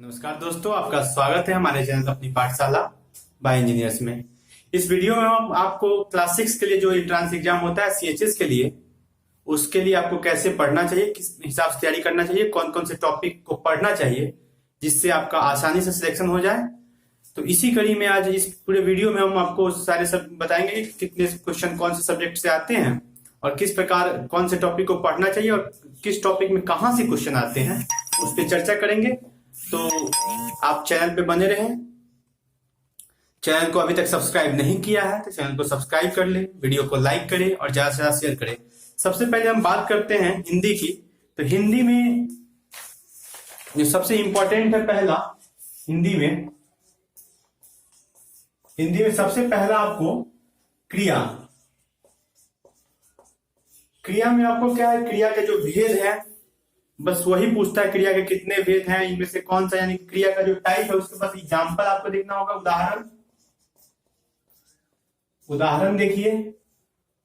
नमस्कार दोस्तों, आपका स्वागत है हमारे चैनल अपनी पाठशाला बाय इंजीनियर्स में। इस वीडियो में हम आपको क्लास 6 के लिए जो एंट्रेंस एग्जाम होता है सीएचएस के लिए, उसके लिए आपको कैसे पढ़ना चाहिए, किस हिसाब से तैयारी करना चाहिए, कौन कौन से टॉपिक को पढ़ना चाहिए जिससे आपका आसानी से सिलेक्शन हो जाए। तो इसी कड़ी में आज इस पूरे वीडियो में हम आपको सारे सब बताएंगे कि कितने क्वेश्चन कौन से सब्जेक्ट से आते हैं और किस प्रकार कौन से टॉपिक को पढ़ना चाहिए और किस टॉपिक में कहाँ से क्वेश्चन आते हैं, उस पर चर्चा करेंगे। तो आप चैनल पे बने रहें। चैनल को अभी तक सब्सक्राइब नहीं किया है तो चैनल को सब्सक्राइब कर ले, वीडियो को लाइक करें और ज्यादा से ज्यादा शेयर करें। सबसे पहले हम बात करते हैं हिंदी की। तो हिंदी में जो सबसे इंपॉर्टेंट है पहला, हिंदी में सबसे पहला आपको क्रिया में आपको क्या है, क्रिया के जो भेद है बस वही पूछता है। क्रिया के कितने भेद हैं, इनमें से कौन सा, यानी क्रिया का जो टाइप है उसके पास एग्जाम्पल आपको देखना होगा, उदाहरण देखिए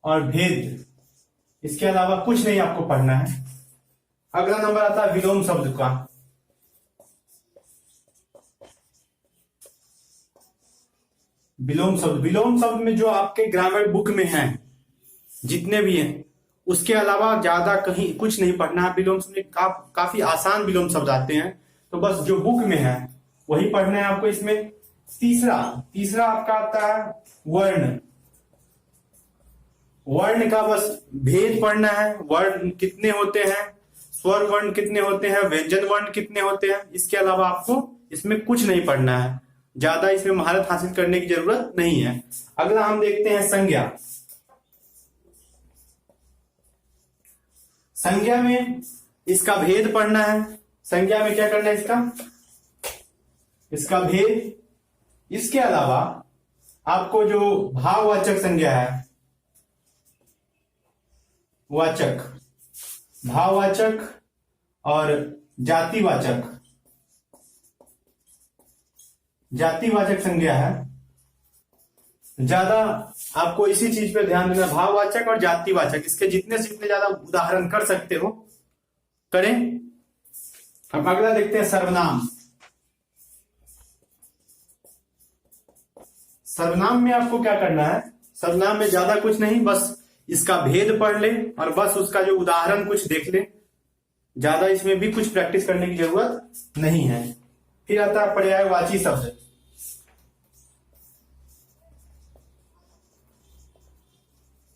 और भेद। इसके अलावा कुछ नहीं आपको पढ़ना है। अगला नंबर आता है विलोम शब्द का। विलोम शब्द में जो आपके ग्रामर बुक में हैं जितने भी हैं उसके अलावा ज्यादा कहीं कुछ नहीं पढ़ना है। विलोम शब्द में काफी आसान विलोम शब्द आते हैं, तो बस जो बुक में है वही पढ़ना है आपको। इसमें तीसरा आपका आता है वर्ण का बस भेद पढ़ना है। वर्ण कितने होते हैं, स्वर वर्ण कितने होते हैं, व्यंजन वर्ण कितने होते हैं। इसके अलावा आपको इसमें कुछ नहीं पढ़ना है, ज्यादा इसमें महारत हासिल करने की जरूरत नहीं है। अगला हम देखते हैं संज्ञा में इसका भेद पढ़ना है। संज्ञा में क्या करना है, इसका भेद। इसके अलावा आपको जो भाववाचक संज्ञा है, भाववाचक और जातिवाचक संज्ञा है, ज्यादा आपको इसी चीज पे ध्यान देना। भाववाचक और जातिवाचक, इसके जितने से जितने ज्यादा उदाहरण कर सकते हो करें। हम अगला देखते हैं सर्वनाम में आपको क्या करना है, सर्वनाम में ज्यादा कुछ नहीं, बस इसका भेद पढ़ ले और बस उसका जो उदाहरण कुछ देख ले। ज्यादा इसमें भी कुछ प्रैक्टिस करने की जरूरत नहीं है। फिर आता है पर्यायवाची शब्द।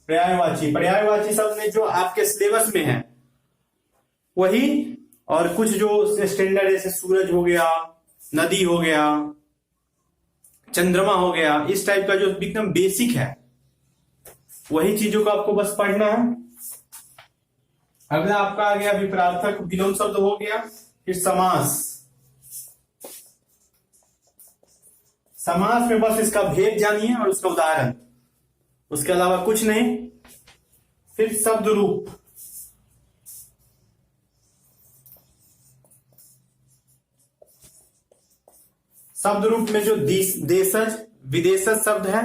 पर्यायवाची शब्द में जो आपके सिलेबस में है वही, और कुछ जो स्टैंडर्ड जैसे सूरज हो गया, नदी हो गया, चंद्रमा हो गया, इस टाइप का जो एकदम बेसिक है वही चीजों को आपको बस पढ़ना है। अगला आपका आ गया विपरार्थक विलोम शब्द हो गया। फिर समास में बस इसका भेद जानिए और उसका उदाहरण, उसके अलावा कुछ नहीं। फिर शब्द रूप में जो देशज विदेशज शब्द है,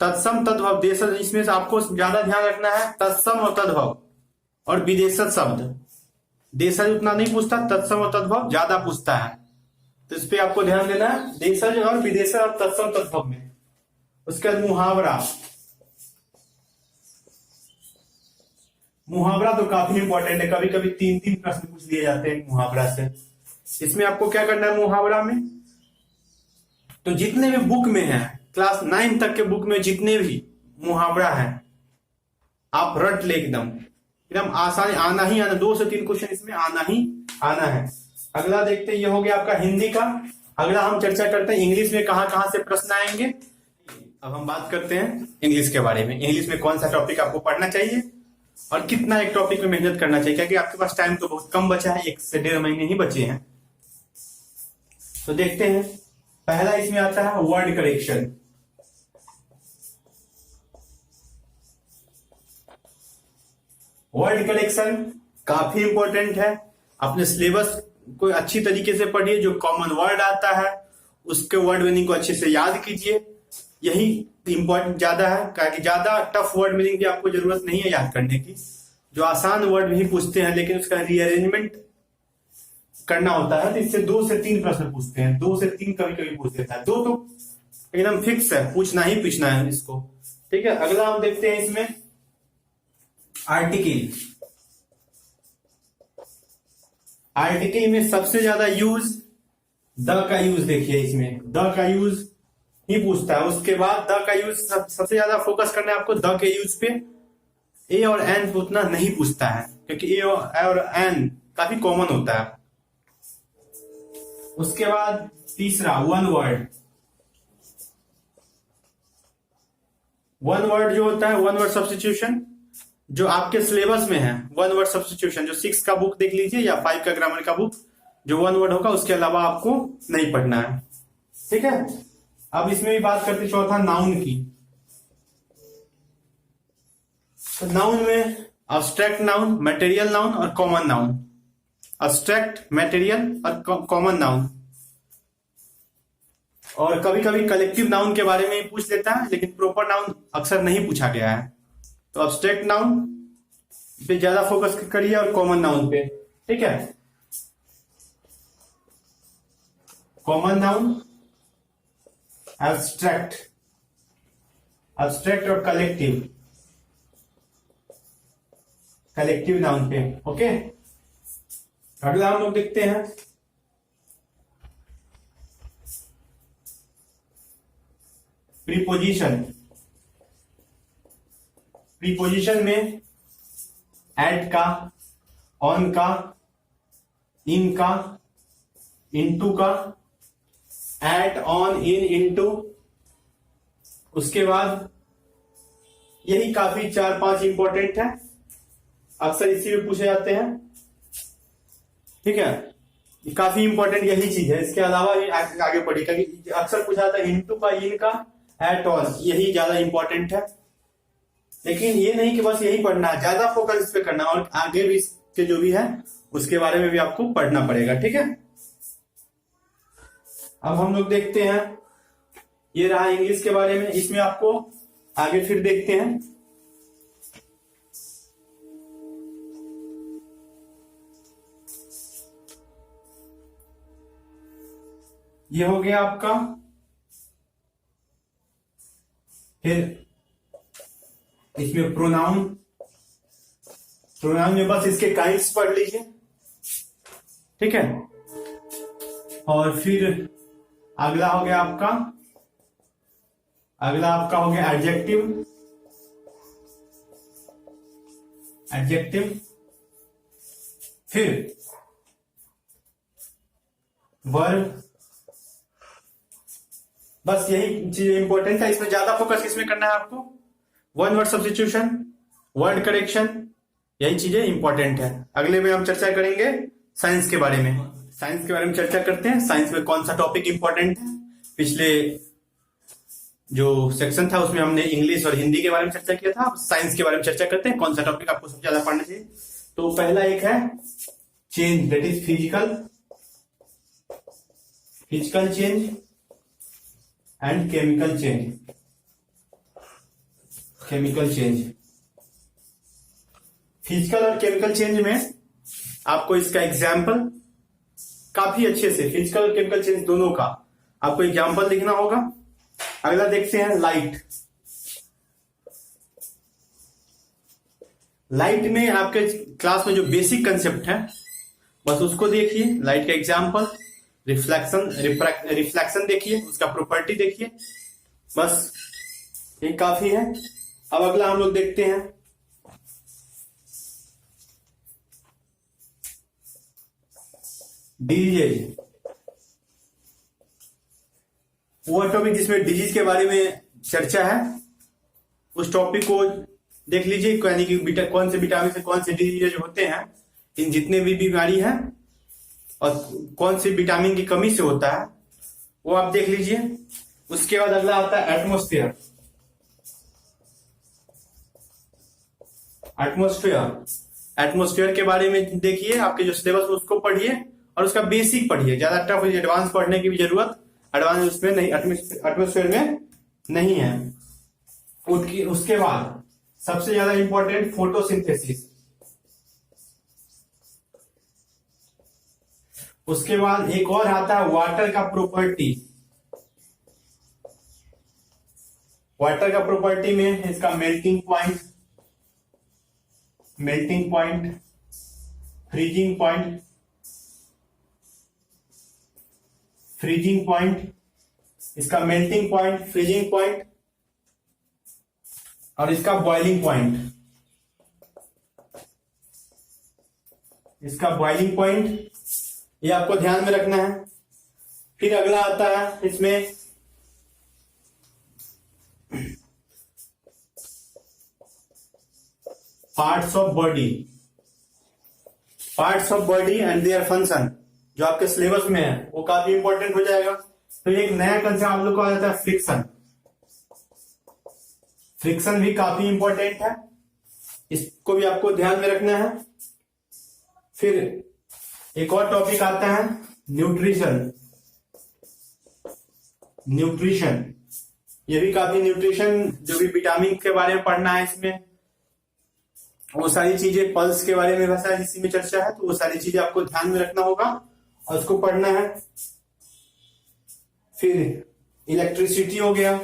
तत्सम तद्भव देशज, इसमें से आपको ज्यादा ध्यान रखना है। तत्सम और तद्भव और विदेशज शब्द, देशज उतना नहीं पूछता, तत्सम और तद्भव ज्यादा पूछता है, तो इस पे आपको ध्यान देना है। देशज और विदेशज और तत्सम तद्भव में। उसके बाद मुहावरा तो काफी इंपॉर्टेंट है, कभी कभी 3-3 प्रश्न पूछ लिए जाते हैं मुहावरा से। इसमें आपको क्या करना है मुहावरा में, तो जितने भी बुक में है, क्लास 9 तक के बुक में जितने भी मुहावरा है आप रट ले, एकदम आसानी, आना ही आना। 2 से 3 क्वेश्चन इसमें आना ही आना है। अगला देखते हैं, ये हो गया आपका हिंदी का। अगला हम चर्चा करते हैं इंग्लिश में कहां से प्रश्न आएंगे। अब हम बात करते हैं इंग्लिश के बारे में। इंग्लिश में कौन सा टॉपिक आपको पढ़ना चाहिए और कितना एक टॉपिक में मेहनत करना चाहिए, क्योंकि आपके पास टाइम तो बहुत कम बचा है, 1 से 1.5 महीने ही बचे हैं। तो देखते हैं, पहला इसमें आता है वर्ड करेक्शन। वर्ड करेक्शन काफी इंपॉर्टेंट है। अपने सिलेबस को अच्छी तरीके से पढ़िए, जो कॉमन वर्ड आता है उसके वर्ड मीनिंग को अच्छे से याद कीजिए, यही इंपॉर्टेंट ज्यादा है। क्योंकि ज्यादा टफ वर्ड मीनिंग की आपको जरूरत नहीं है याद करने की, जो आसान वर्ड भी पूछते हैं लेकिन उसका रीअरेंजमेंट करना होता है तो इससे 2 से 3 प्रश्न पूछते हैं, 2 से 3 कभी कभी पूछ देता है, 2 तो एकदम फिक्स है, पूछना ही पूछना है इसको। ठीक है, अगला हम देखते हैं इसमें आर्टिकल। आर्टिकल में सबसे ज्यादा यूज द का यूज देखिए, इसमें द का यूज ही पूछता है। उसके बाद द का यूज सबसे ज्यादा फोकस करना है आपको द के यूज पे। ए और एन उतना नहीं पूछता है क्योंकि ए और एन काफी कॉमन होता है। उसके बाद तीसरा वन वर्ड। वन वर्ड जो होता है, वन वर्ड सब्स्टिट्यूशन, जो आपके सिलेबस में है, वन वर्ड सब्स्टिट्यूशन जो 6 का बुक देख लीजिए या 5 का ग्रामर का बुक, जो वन वर्ड होगा उसके अलावा आपको नहीं पढ़ना है। ठीक है, अब इसमें भी बात करते चौथा नाउन की। तो नाउन में अब्स्ट्रैक्ट नाउन, मटेरियल नाउन और कॉमन नाउन। अब्स्ट्रैक्ट, मटेरियल और कॉमन नाउन। और कभी कभी कलेक्टिव नाउन के बारे में पूछ लेता है, लेकिन प्रॉपर नाउन अक्सर नहीं पूछा गया है। तो अब्स्ट्रैक्ट नाउन पे ज्यादा फोकस करिए और कॉमन नाउन पे। ठीक है, कॉमन नाउन, एब्स्ट्रैक्ट, एब्स्ट्रैक्ट और कलेक्टिव, कलेक्टिव नाउन पे। ओके, अगला हम लोग देखते हैं प्रीपोजिशन। प्रीपोजिशन में एट का, ऑन का, इन का, इनटू का, एट, ऑन, इन, इनटू। उसके बाद यही काफी 4-5 इंपॉर्टेंट है, अक्सर इसी में पूछे जाते हैं। ठीक है, काफी इंपॉर्टेंट यही चीज है। इसके अलावा भी आगे पढ़िएगा कि अक्सर पूछा जाता है इनटू का, इन का, एट, ऑन, यही ज्यादा इंपॉर्टेंट है। लेकिन ये नहीं कि बस यही पढ़ना है, ज्यादा फोकस इस पे करना और आगे भी इसके जो भी है उसके बारे में भी आपको पढ़ना पड़ेगा। ठीक है, अब हम लोग देखते हैं, ये रहा इंग्लिश के बारे में, इसमें आपको आगे फिर देखते हैं। ये हो गया आपका, फिर इसमें प्रोनाउन। प्रोनाउन में बस इसके काइंड्स पढ़ लीजिए। ठीक है, और फिर अगला हो गया आपका, हो गया एडजेक्टिव। एडजेक्टिव, फिर वर्ब। बस यही चीज इंपॉर्टेंट है, इसमें ज्यादा फोकस इसमें करना है आपको। One word substitution, word correction, यही चीजें इंपॉर्टेंट है। अगले में हम चर्चा करेंगे साइंस के बारे में। साइंस के बारे में चर्चा करते हैं, साइंस में कौन सा टॉपिक इंपॉर्टेंट है। पिछले जो सेक्शन था उसमें हमने इंग्लिश और हिंदी के बारे में चर्चा किया था, अब साइंस के बारे में चर्चा करते हैं कौन सा टॉपिक आपको सबसे ज्यादा पढ़ना चाहिए। तो पहला एक है change, that is physical, physical change and chemical change. Chemical change, physical और केमिकल चेंज में आपको इसका एग्जाम्पल काफी अच्छे से, फिजिकल और केमिकल चेंज दोनों का आपको एग्जाम्पल लिखना होगा। अगला देखते हैं लाइट। लाइट में आपके क्लास में जो बेसिक कंसेप्ट है बस उसको देखिए। लाइट का एग्जाम्पल, रिफ्लेक्शन, रिफ्लेक्शन देखिए, उसका प्रॉपर्टी देखिए, बस ये काफी है। अब अगला हम लोग देखते हैं डिजीज। वो टॉपिक जिसमें डिजीज के बारे में चर्चा है, उस टॉपिक को देख लीजिए, यानी कि कौन से विटामिन से कौन से डिजीज होते हैं, इन जितने भी बीमारी है और कौन से विटामिन की कमी से होता है वो आप देख लीजिए। उसके बाद अगला आता है एटमॉस्फेयर। एटमॉस्फेयर के बारे में देखिए, आपके जो सिलेबस उसको पढ़िए और उसका बेसिक पढ़िए, ज्यादा टफ एडवांस पढ़ने की भी जरूरत एडवांस उसमें नहीं, एटमॉस्फेयर में नहीं है। उसके बाद सबसे ज्यादा इंपॉर्टेंट फोटोसिंथेसिस। उसके बाद एक और आता है वाटर का प्रॉपर्टी। वाटर का प्रॉपर्टी में इसका मेल्टिंग पॉइंट, फ्रीजिंग पॉइंट, इसका मेल्टिंग पॉइंट, फ्रीजिंग पॉइंट और इसका बॉइलिंग पॉइंट। ये आपको ध्यान में रखना है। फिर अगला आता है इसमें parts of body and their function, जो आपके सिलेबस में है वो काफी इंपॉर्टेंट हो जाएगा। तो एक नया कंसेप्ट आप लोग को आ जाता है फ्रिक्शन भी काफी इंपॉर्टेंट है, इसको भी आपको ध्यान में रखना है। फिर एक और टॉपिक आता है न्यूट्रिशन। ये भी काफी न्यूट्रिशन, जो भी विटामिन के बारे में पढ़ना है इसमें, वो सारी चीजें, पल्स के बारे में वैसा इसी में चर्चा है, तो वो सारी चीजें आपको ध्यान में रखना होगा और उसको पढ़ना है। फिर इलेक्ट्रिसिटी हो गया,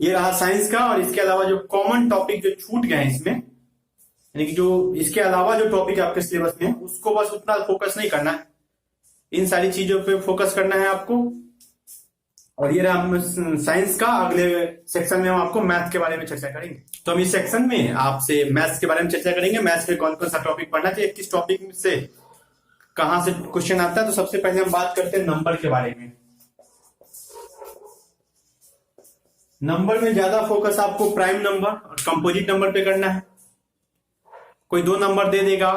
ये रहा साइंस का। और इसके अलावा जो कॉमन टॉपिक जो छूट गए हैं इसमें, यानी कि जो इसके अलावा जो टॉपिक आपके सिलेबस में है उसको बस उतना फोकस नहीं करना है, इन सारी चीजों पे फोकस करना है आपको। और ये रहा साइंस का। अगले सेक्शन में हम आपको मैथ के बारे में चर्चा करेंगे। तो हम इस सेक्शन में आपसे मैथ्स के बारे में चर्चा करेंगे। मैथ्स में कौन कौन सा टॉपिक पढ़ना चाहिए, किस टॉपिक से कहां से क्वेश्चन आता है। तो सबसे पहले हम बात करते हैं नंबर के बारे में। नंबर में ज्यादा फोकस आपको प्राइम नंबर और कंपोजिट नंबर पे करना है। कोई 2 नंबर दे देगा,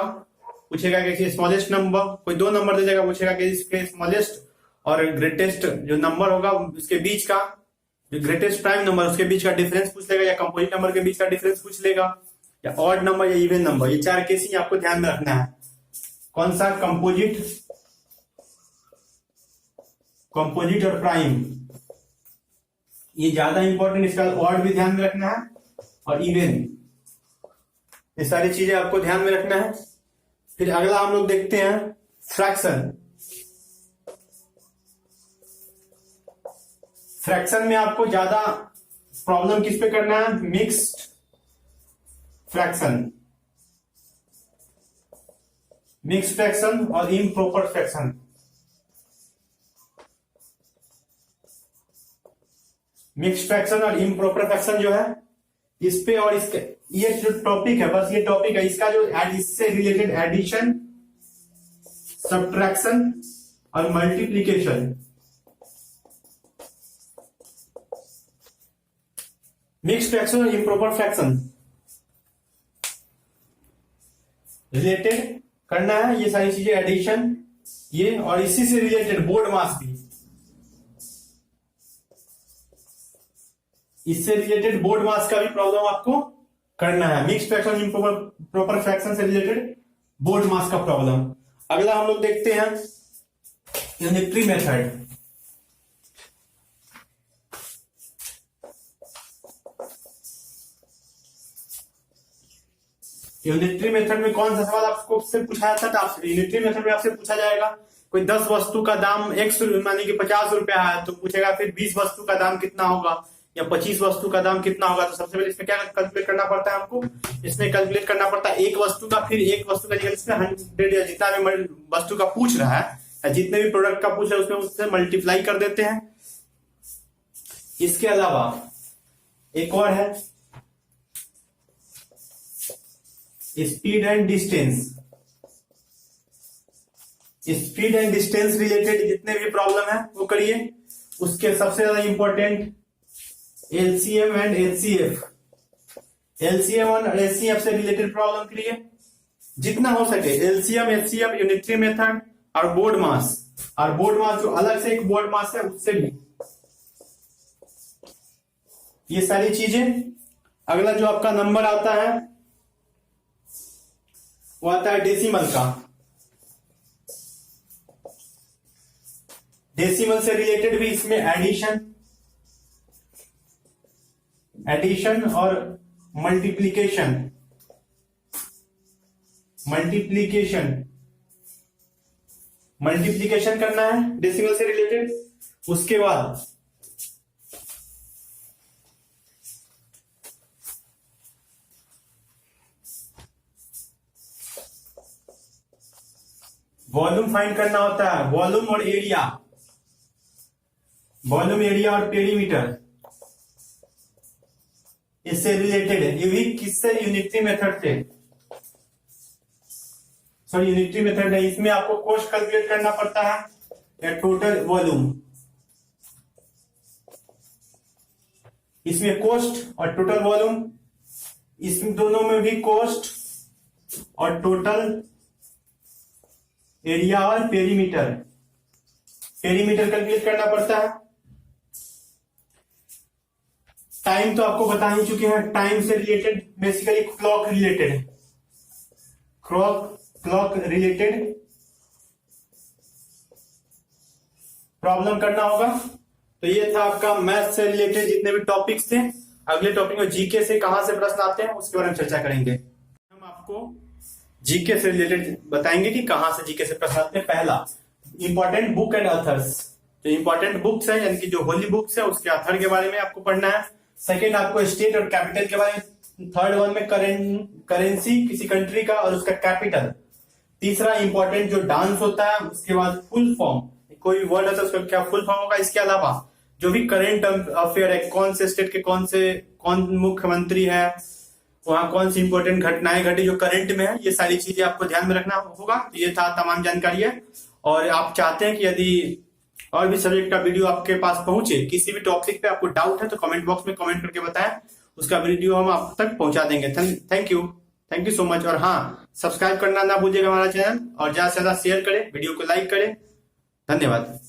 पूछेगा कि स्मॉलेस्ट नंबर, कोई 2 नंबर दे देगा, पूछेगा कि इसके स्मॉलेस्ट और ग्रेटेस्ट जो नंबर होगा उसके बीच का, जो ग्रेटेस्ट प्राइम नंबर उसके बीच का डिफरेंस पूछ लेगा, या कंपोजिट नंबर के बीच का डिफरेंस पूछ लेगा, या ऑड नंबर या इवन नंबर। ये 4 केस ही आपको ध्यान में रखना है। कौन सा? कंपोजिट और प्राइम, ये ज्यादा इंपॉर्टेंट। इसका ऑड भी ध्यान में रखना है और इवन, ये सारी चीजें आपको ध्यान में रखना है। फिर अगला हम लोग देखते हैं फ्रैक्शन में आपको ज्यादा प्रॉब्लम किस पे करना है? मिक्स्ड फ्रैक्शन और इम्प्रॉपर फ्रैक्शन। मिक्स्ड फ्रैक्शन और इम्प्रॉपर फ्रैक्शन जो है इस पे, और इसके ये जो टॉपिक है, बस ये टॉपिक है, इसका जो इससे रिलेटेड एडिशन, सब्ट्रैक्शन और मल्टीप्लीकेशन। मिक्स्ड फ्रैक्शन और इम्प्रॉपर फ्रैक्शन रिलेटेड करना है, ये सारी चीजें, एडिशन ये, और इसी से रिलेटेड बोर्ड मास भी, इससे रिलेटेड बोर्ड मास का भी प्रॉब्लम आपको करना है। मिक्स्ड फ्रैक्शन इम्प्रॉपर फ्रैक्शन से रिलेटेड बोर्ड मास का प्रॉब्लम। अगला हम लोग देखते हैं यूनिटरी मेथड। यूनिटरी मेथड में कौन सा सवाल आपको से पूछा जाता है? यूनिटरी मेथड में आपसे पूछा जाएगा कोई 10 वस्तु का दाम x मानी कि 50 रुपया है, तो पूछेगा फिर 20 वस्तु का दाम कितना होगा या 25 वस्तु का दाम कितना होगा। तो सबसे पहले इसमें क्या कैलकुलेट करना पड़ता है आपको? इसमें कैलकुलेट करना पड़ता है एक वस्तु का, फिर एक वस्तु का जगह इसमें 100 या जितना भी वस्तु का पूछ रहा है या जितने भी प्रोडक्ट का पूछ रहा है उसमें उससे मल्टीप्लाई कर देते हैं। इसके अलावा एक और है स्पीड एंड डिस्टेंस रिलेटेड जितने भी प्रॉब्लम है वो करिए। उसके सबसे ज्यादा important LCM and HCF, LCM और एचसीएफ से रिलेटेड प्रॉब्लम करिए जितना हो सके। एलसीएम, एचसीएफ, यूनिटरी मेथड और बोर्ड मास, जो अलग से एक बोर्ड मास है उससे भी, ये सारी चीजें। अगला जो आपका नंबर आता है वो आता है डेसिमल का। डेसिमल से रिलेटेड भी इसमें एडिशन और मल्टीप्लीकेशन, मल्टीप्लीकेशन मल्टीप्लीकेशन करना है डेसिमल से रिलेटेड। उसके बाद वॉल्यूम फाइंड करना होता है, वॉल्यूम और एरिया, वॉल्यूम एरिया और पेरीमीटर इससे रिलेटेड है। ये भी किससे? यूनिटरी मेथड से, सॉरी यूनिटरी मेथड है। इसमें आपको कॉस्ट कैलकुलेट करना पड़ता है या टोटल वॉल्यूम। इसमें कॉस्ट और टोटल वॉल्यूम, इसमें दोनों में भी कॉस्ट और टोटल एरिया और पेरीमीटर कैलकुलेट करना पड़ता है। टाइम तो आपको बता ही चुके हैं, टाइम से related basically clock related problem करना होगा। तो ये था आपका मैथ से रिलेटेड जितने भी टॉपिक्स थे। अगले टॉपिक में जीके से कहां से प्रश्न आते हैं उसके बारे में चर्चा करेंगे। हम आपको जीके से रिलेटेड बताएंगे कि कहां से जीके से प्रश्न आते हैं। पहला, इंपॉर्टेंट बुक एंड ऑथर्स। तो इंपॉर्टेंट बुक्स है यानी कि जो होली बुक्स है उसके ऑथर के बारे में आपको पढ़ना है। सेकेंड, आपको स्टेट और कैपिटल के बारे में। थर्ड वन में करेंसी किसी कंट्री का और उसका कैपिटल। तीसरा, इंपॉर्टेंट जो डांस होता है। उसके बाद फुल फॉर्म, कोई भी वर्ड होता है उसका क्या फुल फॉर्म होगा। इसके अलावा जो भी करेंट अफेयर है, कौन से स्टेट के कौन मुख्यमंत्री है, वहां कौन सी इंपॉर्टेंट घटनाएं घटी जो करंट में है, ये सारी चीजें आपको ध्यान में रखना होगा। तो ये था तमाम जानकारी है। और आप चाहते हैं कि यदि और भी सब्जेक्ट का वीडियो आपके पास पहुंचे, किसी भी टॉपिक पे आपको डाउट है तो कमेंट बॉक्स में कमेंट करके बताएं, उसका वीडियो हम आप तक पहुंचा देंगे। Thank you so much. और हाँ, सब्सक्राइब करना ना भूलिएगा हमारा चैनल, और ज्यादा से ज्यादा शेयर करें, वीडियो को लाइक करें। धन्यवाद।